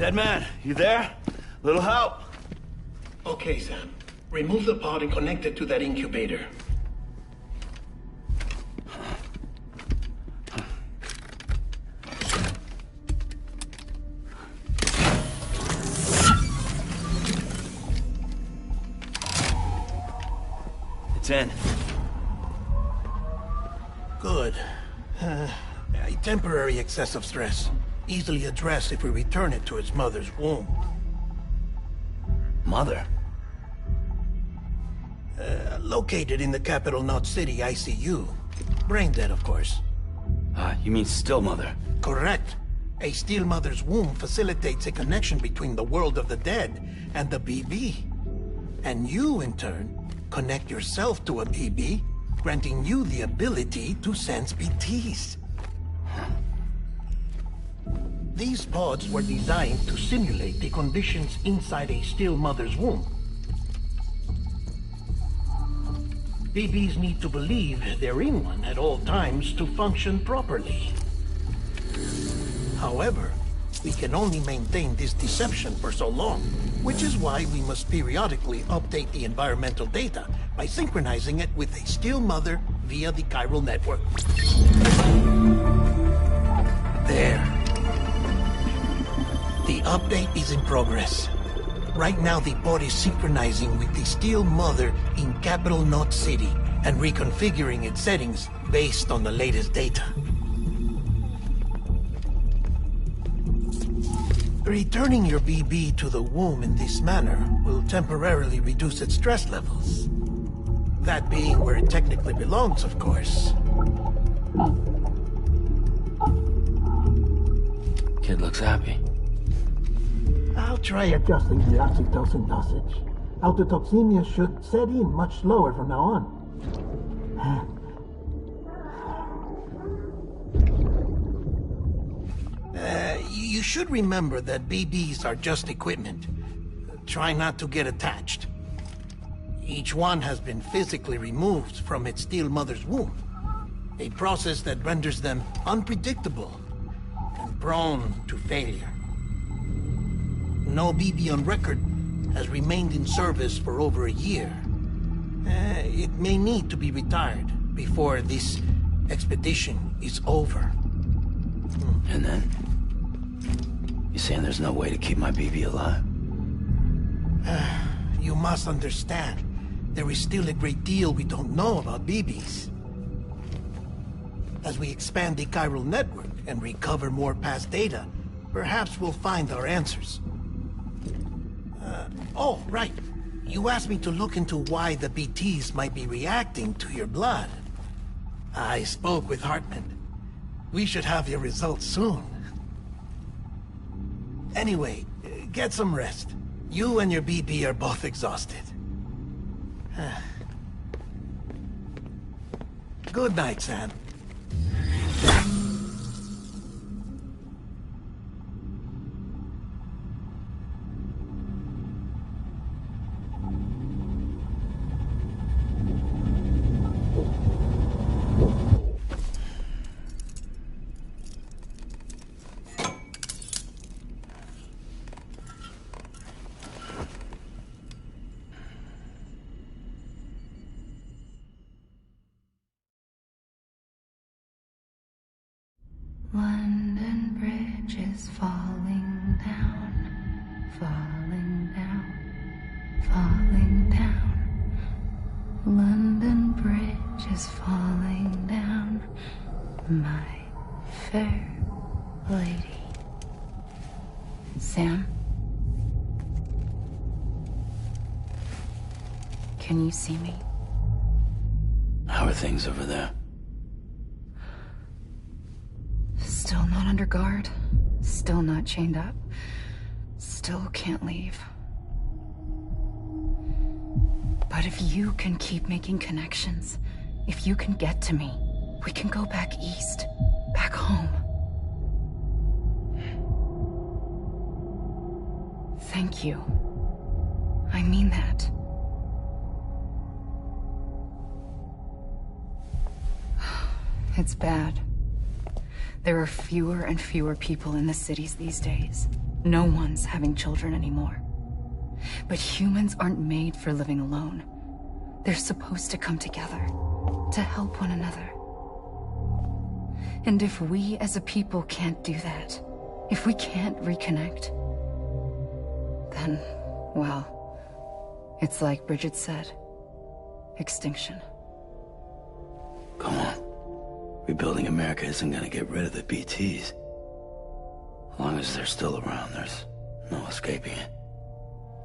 Dead man, you there? Little help? Okay, Sam. Remove the pod and connect it to that incubator. It's in. Good. A temporary excess of stress. Easily addressed if we return it to its mother's womb. Mother? Located in the capital Knot City ICU. Brain dead, of course. You mean still mother? Correct. A still mother's womb facilitates a connection between the world of the dead and the BB. And you, in turn, connect yourself to a BB, granting you the ability to sense BTs. These pods were designed to simulate the conditions inside a still mother's womb. BBs need to believe they're in one at all times to function properly. However, we can only maintain this deception for so long, which is why we must periodically update the environmental data by synchronizing it with a still mother via the chiral network. There. The update is in progress. Right now, the pod is synchronizing with the still mother in capital Knot City and reconfiguring its settings based on the latest data. Returning your BB to the womb in this manner will temporarily reduce its stress levels. That being where it technically belongs, of course. Kid looks happy. I'll try adjusting the oxytocin dosage. Autotoxemia should set in much slower from now on. You should remember that BBs are just equipment. Try not to get attached. Each one has been physically removed from its still mother's womb. A process that renders them unpredictable and prone to failure. No BB on record has remained in service for over a year. It may need to be retired before this expedition is over. And then? You saying there's no way to keep my BB alive? You must understand, there is still a great deal we don't know about BBs. As we expand the chiral network and recover more past data, perhaps we'll find our answers. Oh, right. You asked me to look into why the BTs might be reacting to your blood. I spoke with Hartman. We should have your results soon. Anyway, get some rest. You and your BB are both exhausted. Good night, Sam. London Bridge is falling down, falling down, falling down. London Bridge is falling down, my fair lady. Sam? Can you see me? How are things over there? Still not under guard, still not chained up, still can't leave. But if you can keep making connections, if you can get to me, we can go back east, back home. Thank you. I mean that. It's bad. There are fewer and fewer people in the cities these days. No one's having children anymore. But humans aren't made for living alone. They're supposed to come together, to help one another. And if we as a people can't do that, if we can't reconnect, then, well, it's like Bridget said, extinction. Come on. Rebuilding America isn't gonna get rid of the BTs. As long as they're still around, there's no escaping it.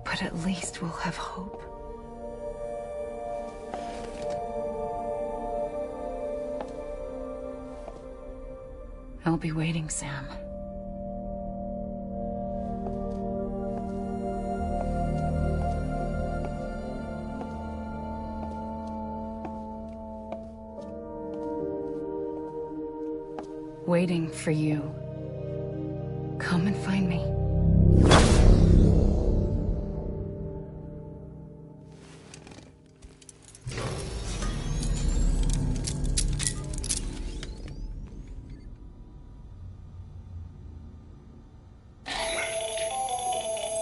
But at least we'll have hope. I'll be waiting, Sam. Waiting for you. Come and find me.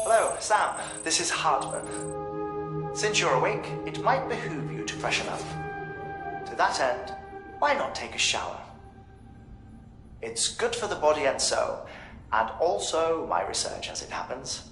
Hello, Sam. This is Hartman. Since you're awake, it might behoove you to freshen up. To that end, why not take a shower? It's good for the body and soul, and also my research as it happens.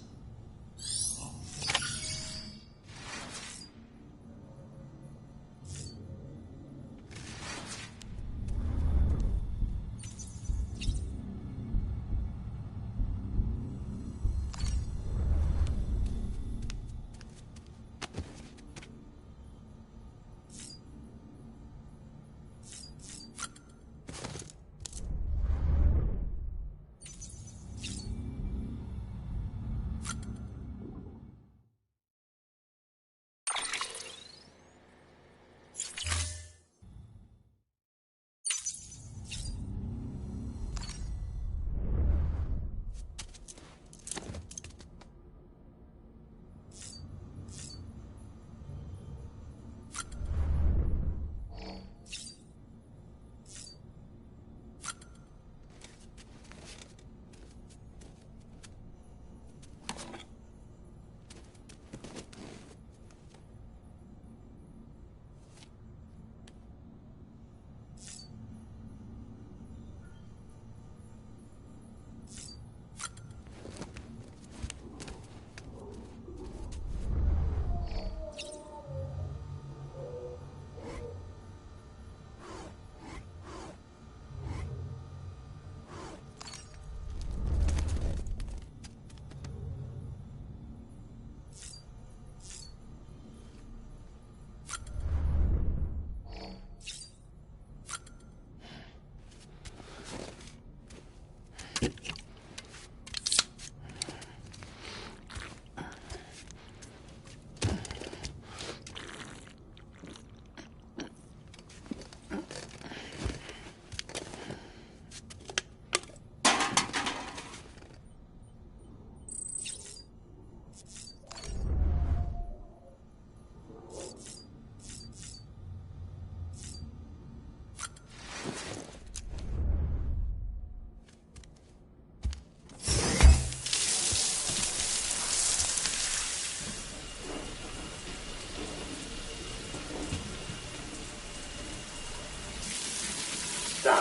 Sam,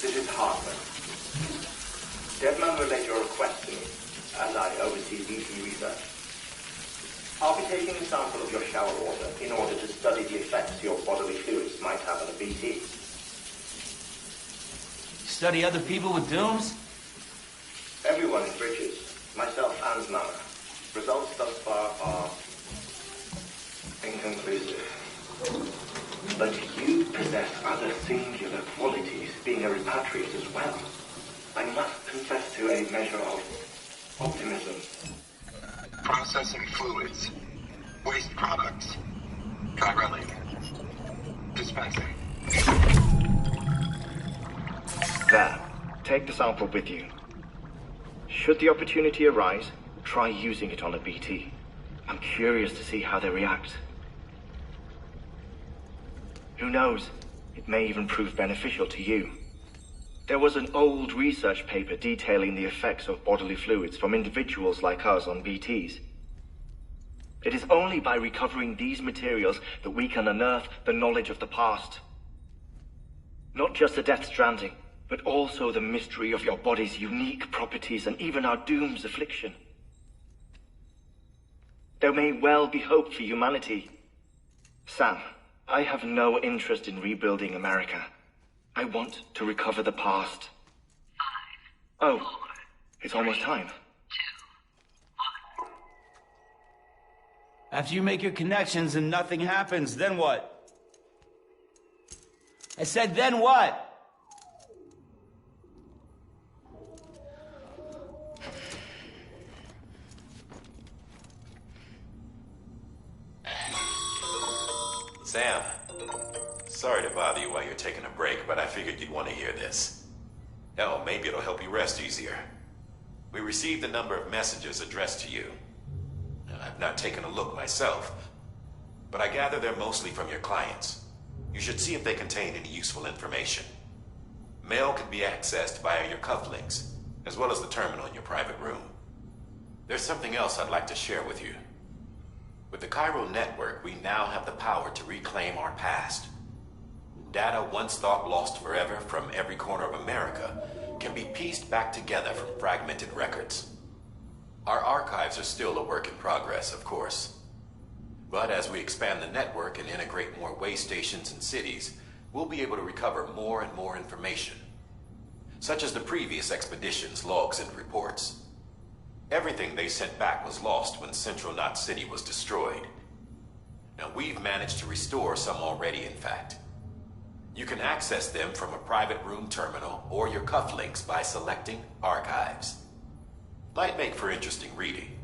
this is Hartman. Devman relayed your request to me, as I oversee BT research. I'll be taking a sample of your shower water in order to study the effects your bodily fluids might have on a BT. Study other people with dooms? Everyone in Bridges, myself and Nana. Results thus far are inconclusive. But you possess other singular qualities, being a repatriate as well. I must confess to a measure of optimism. Processing fluids. Waste products. Dry dispensing. There. Take the sample with you. Should the opportunity arise, try using it on a BT. I'm curious to see how they react. Who knows? It may even prove beneficial to you. There was an old research paper detailing the effects of bodily fluids from individuals like us on BTs. It is only by recovering these materials that we can unearth the knowledge of the past. Not just the Death Stranding, but also the mystery of your body's unique properties and even our doom's affliction. There may well be hope for humanity. Sam, I have no interest in rebuilding America. I want to recover the past. 5, 4, oh, it's almost time. 2, 1. After you make your connections and nothing happens, then what? I said, then what? Sam, sorry to bother you while you're taking a break, but I figured you'd want to hear this. Hell, maybe it'll help you rest easier. We received a number of messages addressed to you. I've not taken a look myself, but I gather they're mostly from your clients. You should see if they contain any useful information. Mail can be accessed via your cufflinks, as well as the terminal in your private room. There's something else I'd like to share with you. With the Cairo network, we now have the power to reclaim our past. Data once thought lost forever from every corner of America can be pieced back together from fragmented records. Our archives are still a work in progress, of course. But as we expand the network and integrate more way stations and cities, we'll be able to recover more and more information, such as the previous expedition's logs and reports. Everything they sent back was lost when Central Knot City was destroyed. Now, we've managed to restore some already, in fact. You can access them from a private room terminal or your cufflinks by selecting Archives. Might make for interesting reading.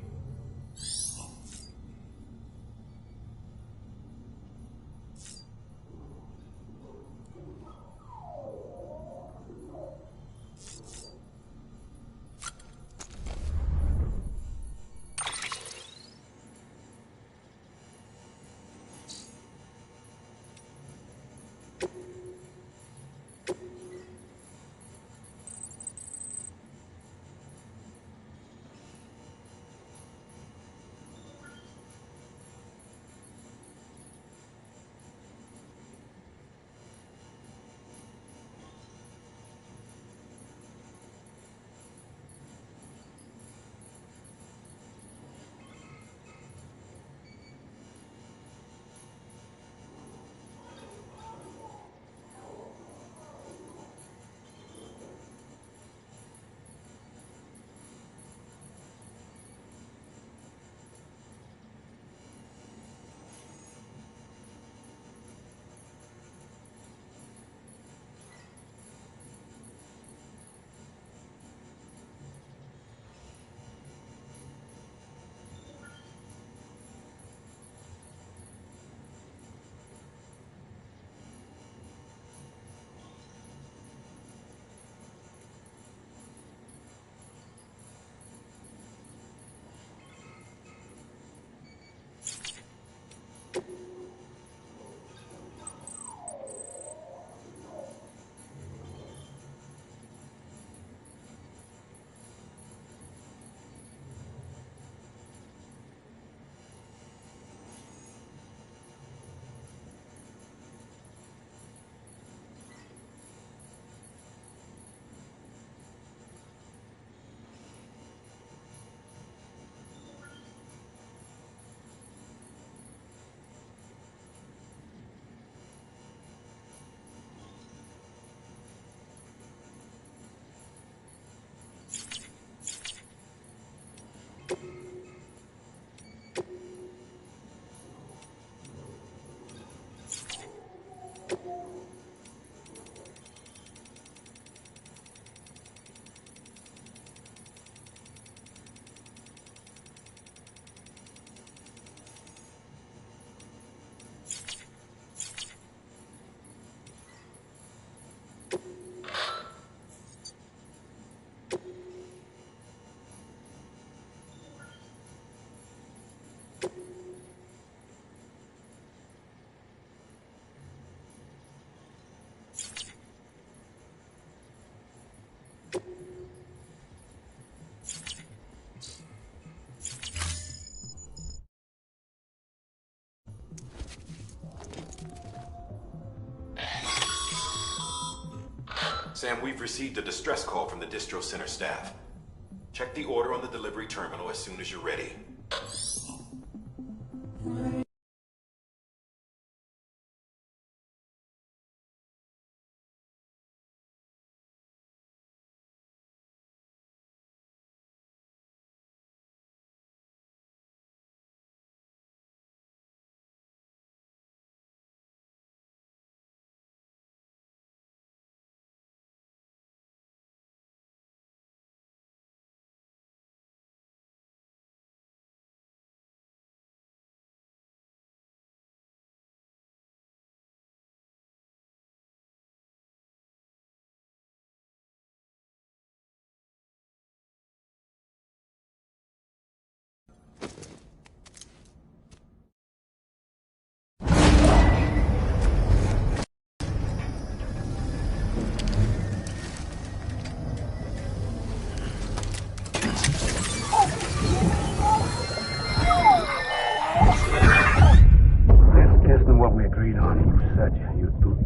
Sam, we've received a distress call from the distro center staff. Check the order on the delivery terminal as soon as you're ready.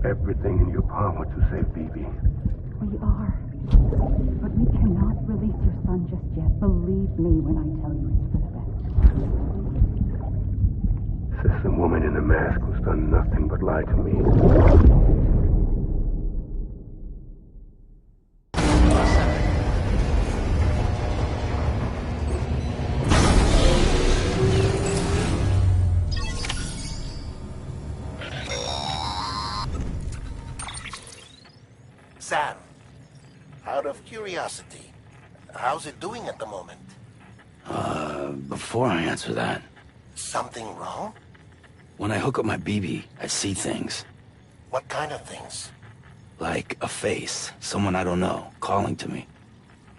Everything in your power to save BB. We are. But we cannot release your son just yet. Believe me when I tell you it's for the best. Sister woman in the mask who's done nothing but lie to me. Sam, out of curiosity, how's it doing at the moment? Before I answer that, Something wrong? when I hook up my BB, I see things. What kind of things? Like a face, someone I don't know, calling to me.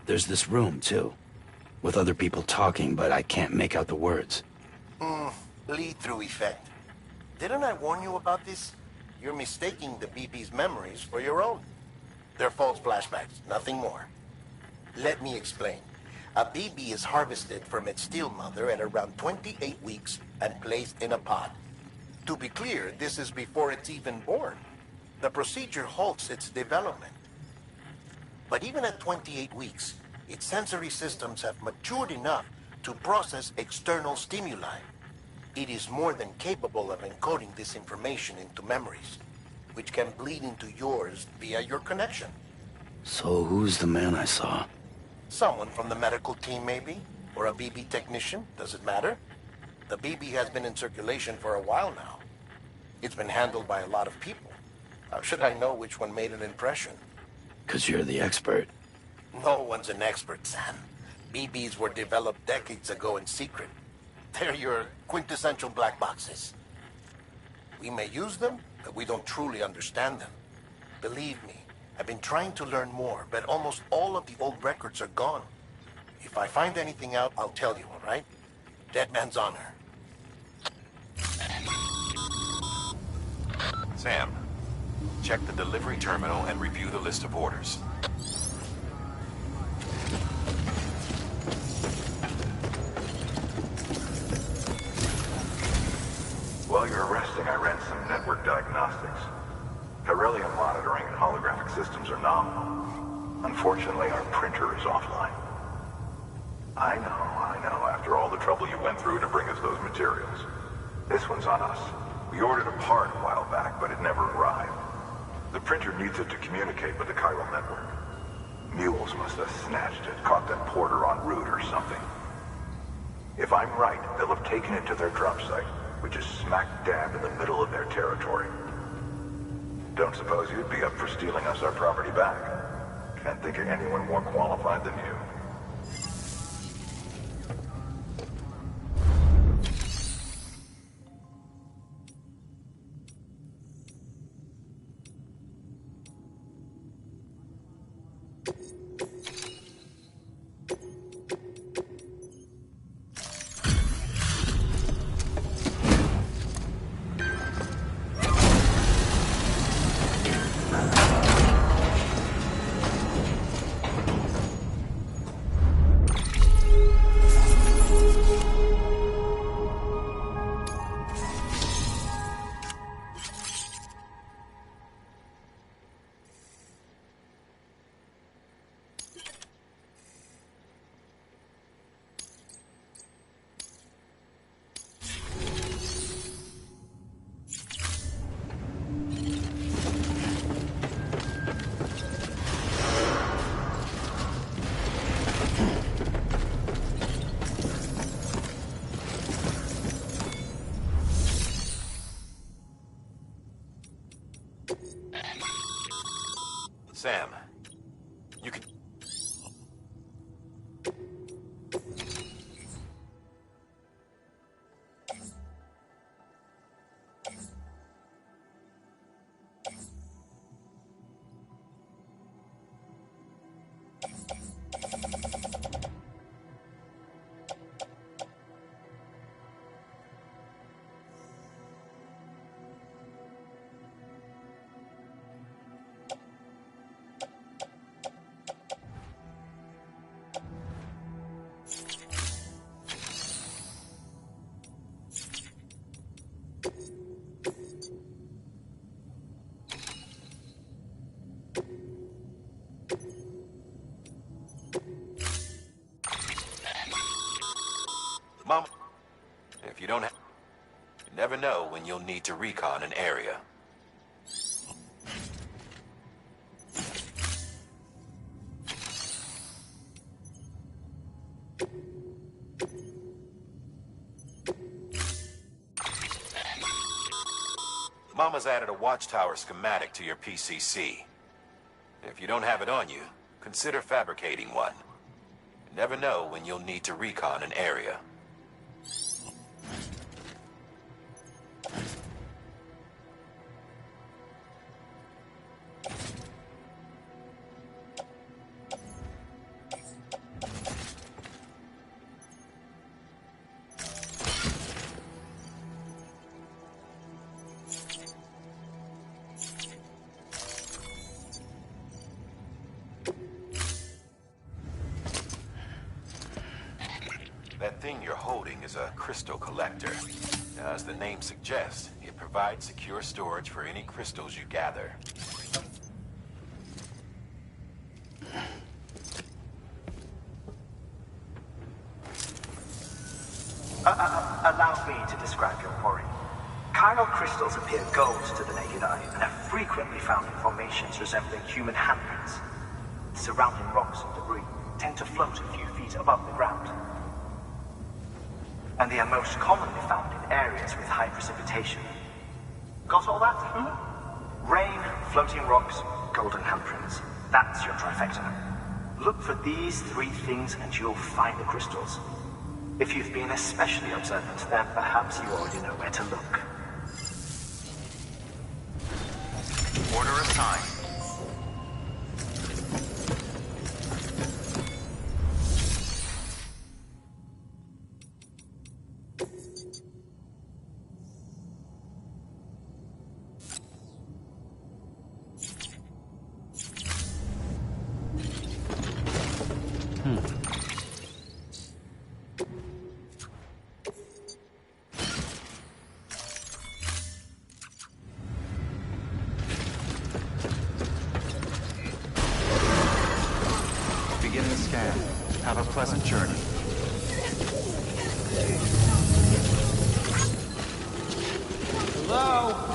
There's this room, too, with other people talking, but I can't make out the words. Lead-through effect. Didn't I warn you about this? You're mistaking the BB's memories for your own. They're false flashbacks, nothing more. Let me explain. A BB is harvested from its steel mother at around 28 weeks and placed in a pod. To be clear, this is before it's even born. The procedure halts its development. But even at 28 weeks, its sensory systems have matured enough to process external stimuli. It is more than capable of encoding this information into memories, which can bleed into yours via your connection. So who's the man I saw? Someone from the medical team, maybe? Or a BB technician? Does it matter? The BB has been in circulation for a while now. It's been handled by a lot of people. How should I know which one made an impression? 'Cause you're the expert. No one's an expert, Sam. BBs were developed decades ago in secret. They're your quintessential black boxes. We may use them, but we don't truly understand them. Believe me, I've been trying to learn more, but almost all of the old records are gone. If I find anything out, I'll tell you, all right? Dead man's honor. Sam, check the delivery terminal and review the list of orders. While you're resting, I ran some network diagnostics. Beryllium monitoring and holographic systems are nominal. Unfortunately, our printer is offline. I know. After all the trouble you went through to bring us those materials. This one's on us. We ordered a part a while back, but it never arrived. The printer needs it to communicate with the chiral network. Mules must have snatched it, caught that porter en route or something. If I'm right, they'll have taken it to their drop site, which is smack dab in the middle of their territory. Don't suppose you'd be up for stealing us our property back? Can't think of anyone more qualified than you. Sam, you can... Mama, if you don't have... You never know when you'll need to recon an area. Mama's added a watchtower schematic to your PCC. If you don't have it on you, consider fabricating one. You never know when you'll need to recon an area. That thing you're holding is a crystal collector. Now, as the name suggests, it provides secure storage for any crystals you gather. Allow me to describe your quarry. Chiral crystals appear gold to the naked eye and are frequently found in formations resembling human handprints. Surrounding rocks and debris tend to float a few feet above the ground. And they are most commonly found in areas with high precipitation. Got all that? Rain, floating rocks, golden handprints. That's your trifecta. Look for these three things and you'll find the crystals. If you've been especially observant, then perhaps you already know where to look. Order assigned. Beginning scan. Have a pleasant journey. Hello?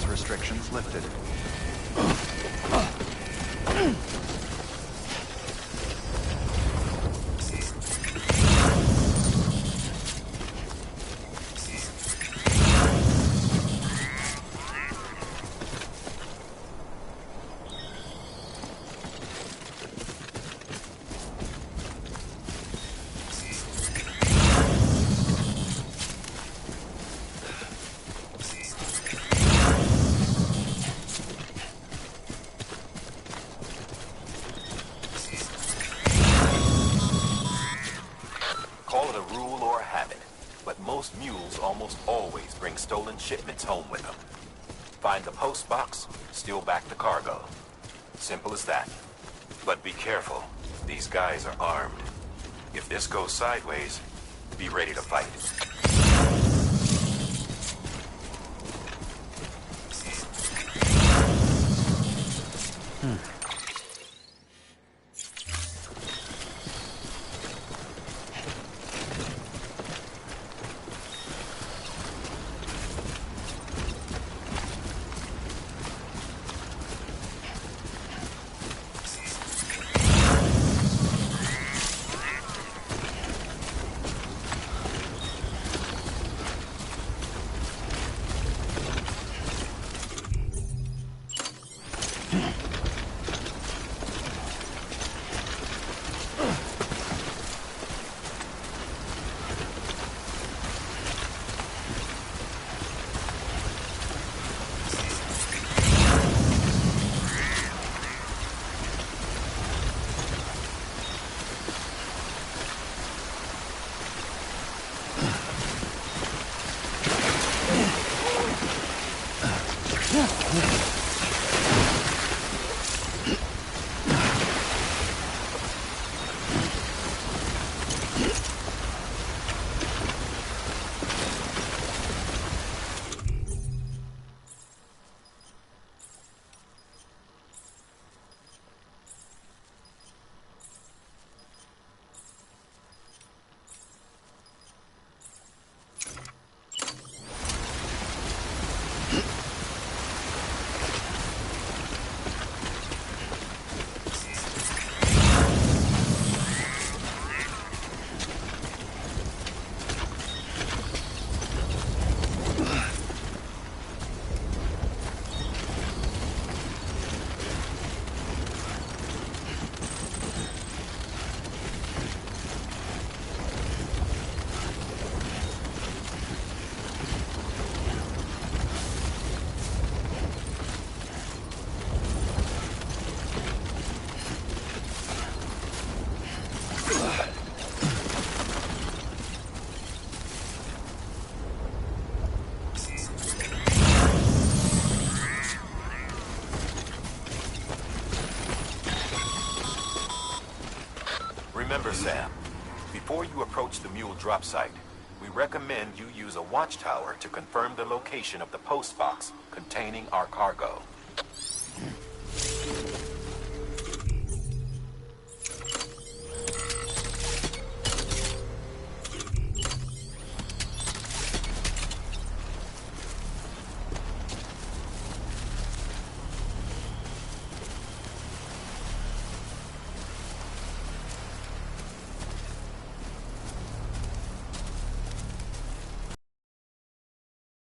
access restrictions lifted. Call it a rule or a habit, but most mules almost always bring stolen shipments home with them. Find the post box, steal back the cargo. Simple as that. But be careful. These guys are armed. If this goes sideways, be ready to fight. Remember, Sam, before you approach the mule drop site, we recommend you use a watchtower to confirm the location of the post box containing our cargo.